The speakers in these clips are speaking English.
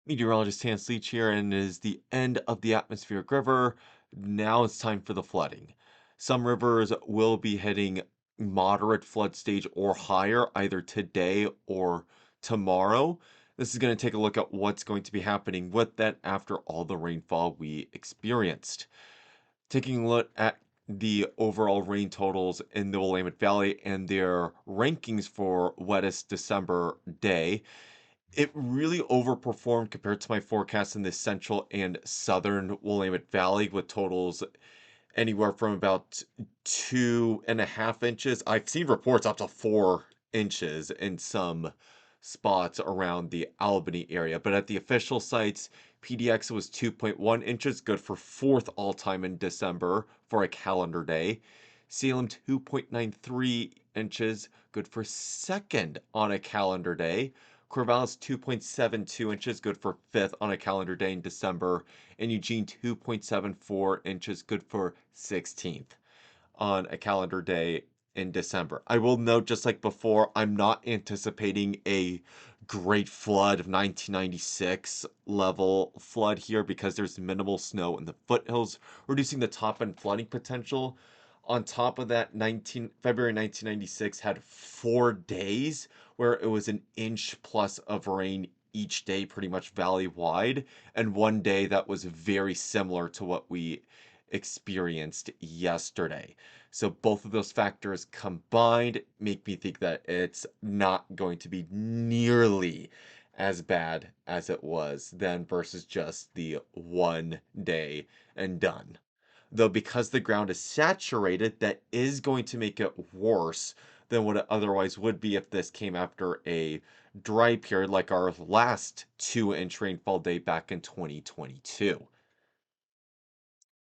Meteorologist Hans Leach here, and it is the end of the atmospheric river. Now it's time for the flooding. Some rivers will be hitting moderate flood stage or higher either today or tomorrow. This is going to take a look at what's going to be happening with that after all the rainfall we experienced. Taking a look at the overall rain totals in the Willamette Valley and their rankings for wettest December day, it really overperformed compared to my forecast in the central and southern Willamette Valley with totals anywhere from about 2.5 inches. I've seen reports up to 4 inches in some spots around the Albany area, but at the official sites, PDX was 2.1 inches, good for fourth all time in December for a calendar day. Salem 2.93 inches, good for second on a calendar day. Corvallis 2.72 inches, good for fifth on a calendar day in December. And Eugene 2.74 inches, good for 16th on a calendar day in December. I will note, just like before, I'm not anticipating a great flood of 1996 level flood here because there's minimal snow in the foothills, reducing the top end flooding potential. On top of that, February 1996 had 4 days where it was an inch plus of rain each day, pretty much valley wide, and one day that was very similar to what we experienced yesterday. So both of those factors combined make me think that it's not going to be nearly as bad as it was then versus just the one day and done. Though because the ground is saturated, that is going to make it worse than what it otherwise would be if this came after a dry period like our last 2-inch rainfall day back in 2022.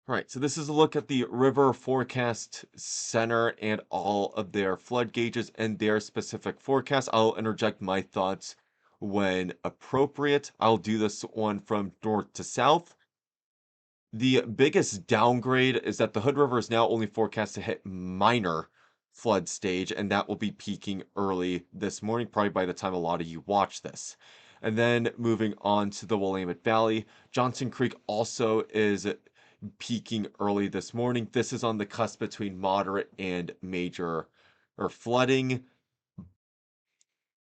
All right, so this is a look at the River Forecast Center and all of their flood gauges and their specific forecast. I'll interject my thoughts when appropriate. I'll do this one from north to south. The biggest downgrade is that the Hood River is now only forecast to hit minor flood stage, and that will be peaking early this morning, probably by the time a lot of you watch this. And then moving on to the Willamette Valley, Johnson Creek also is peaking early this morning. This is on the cusp between moderate and major or flooding.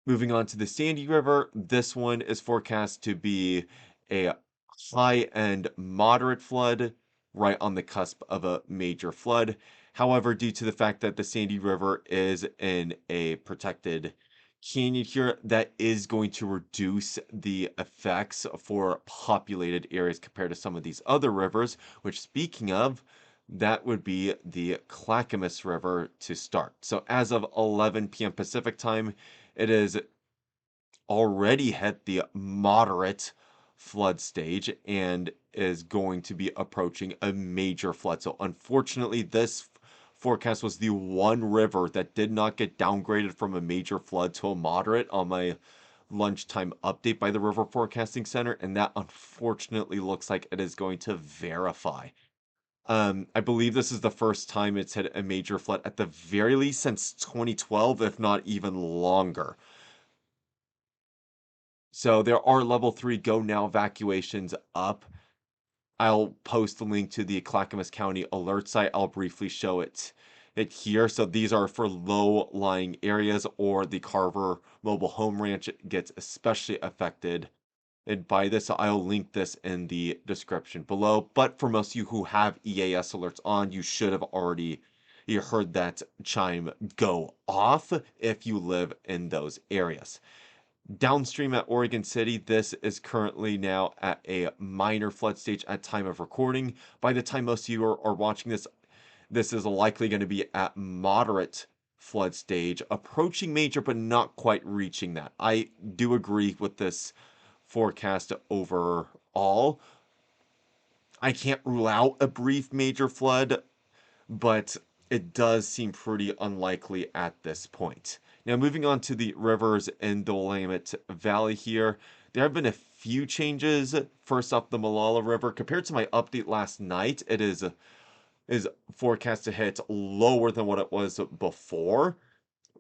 Moving on to the Sandy River, this one is forecast to be a high and moderate flood, right on the cusp of a major flood. However, due to the fact that the Sandy River is in a protected canyon here, that is going to reduce the effects for populated areas compared to some of these other rivers, which, speaking of, that would be the Clackamas River to start. So as of 11 p.m. Pacific time, it is already hit the moderate flood stage and is going to be approaching a major flood. So unfortunately, this forecast was the one river that did not get downgraded from a major flood to a moderate on my lunchtime update by the River Forecasting Center, and that unfortunately looks like it is going to verify. I believe this is the first time it's hit a major flood at the very least since 2012, if not even longer. So there are level 3 go now evacuations up. I'll post the link to the Clackamas County alert site. I'll briefly show it here. So these are for low-lying areas or the Carver Mobile Home Ranch gets especially affected. And by this, I'll link this in the description below. But for most of you who have EAS alerts on, you should have already you heard that chime go off if you live in those areas. Downstream at Oregon City, this is currently now at a minor flood stage at time of recording. By the time most of you are watching this, this is likely going to be at moderate flood stage, approaching major, but not quite reaching that. I do agree with this forecast overall. I can't rule out a brief major flood, but it does seem pretty unlikely at this point. Now, moving on to the rivers in the Willamette Valley here, there have been a few changes. First up, the Malala River. Compared to my update last night, it is forecast to hit lower than what it was before.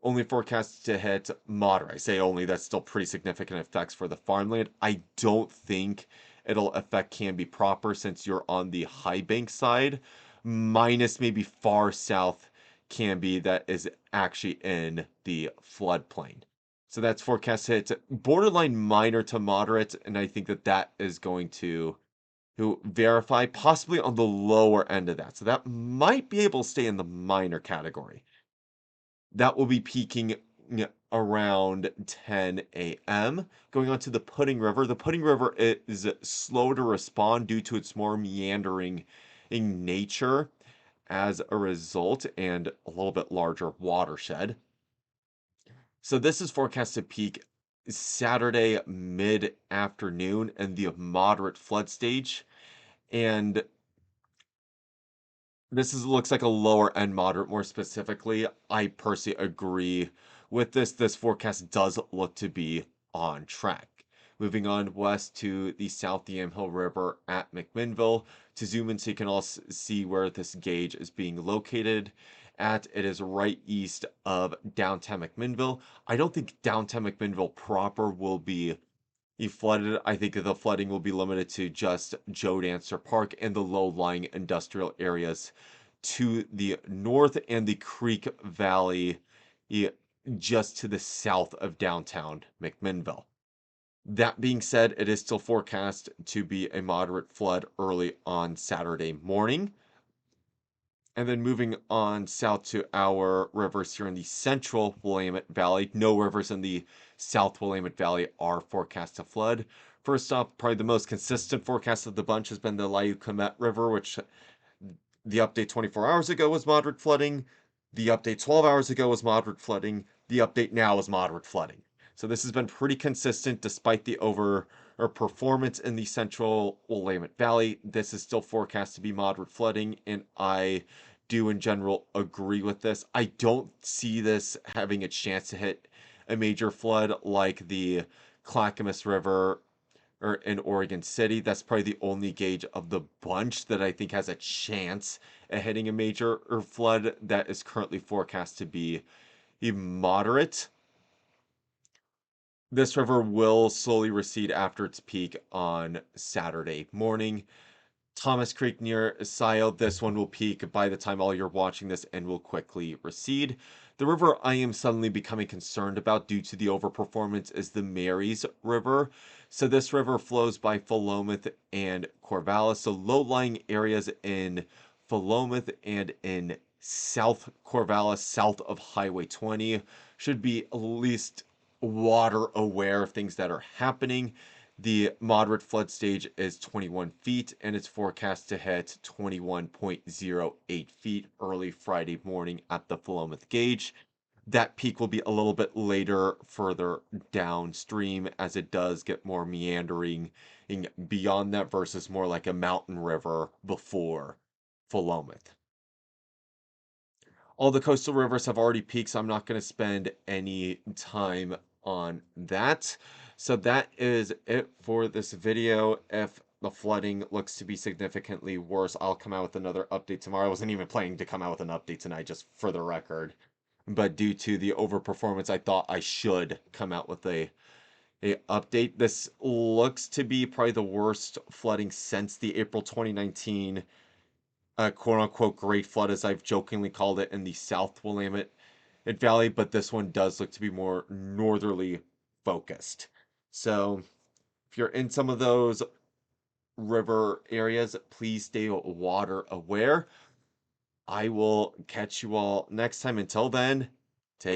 only forecast to hit moderate. I say only, that's still pretty significant effects for the farmland. I don't think it'll affect Canby proper since you're on the high bank side, minus maybe far south Canby that is actually in the floodplain. So that's forecast to hit borderline minor to moderate, and I think that that is going to verify possibly on the lower end of that. So that might be able to stay in the minor category. That will be peaking around 10 a.m. Going on to the Pudding River. The Pudding River is slow to respond due to its more meandering in nature as a result and a little bit larger watershed. So this is forecast to peak Saturday mid-afternoon in the moderate flood stage. And this looks like a lower end moderate more specifically. I personally agree with this. This forecast does look to be on track. Moving on west to the South Yamhill River at McMinnville. To zoom in so you can all see where this gauge is being located at. It is right east of downtown McMinnville. I don't think downtown McMinnville proper will be flooded. I think the flooding will be limited to just Joe Dancer Park and the low-lying industrial areas to the north and the Creek Valley just to the south of downtown McMinnville. That being said, it is still forecast to be a moderate flood early on Saturday morning. And then moving on south to our rivers here in the central Willamette Valley. No rivers in the South Willamette Valley are forecast to flood. First off, probably the most consistent forecast of the bunch has been the Lyukomet River, which the update 24 hours ago was moderate flooding. The update 12 hours ago was moderate flooding. The update now is moderate flooding. So this has been pretty consistent despite the over or performance in the central Willamette Valley. This is still forecast to be moderate flooding, and I do in general agree with this. I don't see this having a chance to hit a major flood like the Clackamas River or in Oregon City. That's probably the only gauge of the bunch that I think has a chance at hitting a major or flood that is currently forecast to be moderate. This river will slowly recede after its peak on Saturday morning. Thomas Creek near Scioto, this one will peak by the time all you're watching this and will quickly recede. The river I am suddenly becoming concerned about due to the overperformance is the Marys River. So this river flows by Philomath and Corvallis. So low-lying areas in Philomath and in South Corvallis, south of Highway 20, should be at least water aware of things that are happening. The moderate flood stage is 21 feet and it's forecast to hit 21.08 feet early Friday morning at the Philomath gauge. That peak will be a little bit later further downstream as it does get more meandering beyond that versus more like a mountain river before Philomath. All the coastal rivers have already peaked, so I'm not going to spend any time on that. So that is it for this video. If the flooding looks to be significantly worse, I'll come out with another update tomorrow. I wasn't even planning to come out with an update tonight, just for the record. But due to the overperformance, I thought I should come out with a update. This looks to be probably the worst flooding since the April 2019 quote-unquote great flood, as I've jokingly called it, in the South Willamette Valley, but this one does look to be more northerly focused. So if you're in some of those river areas, please stay water aware. I will catch you all next time. Until then,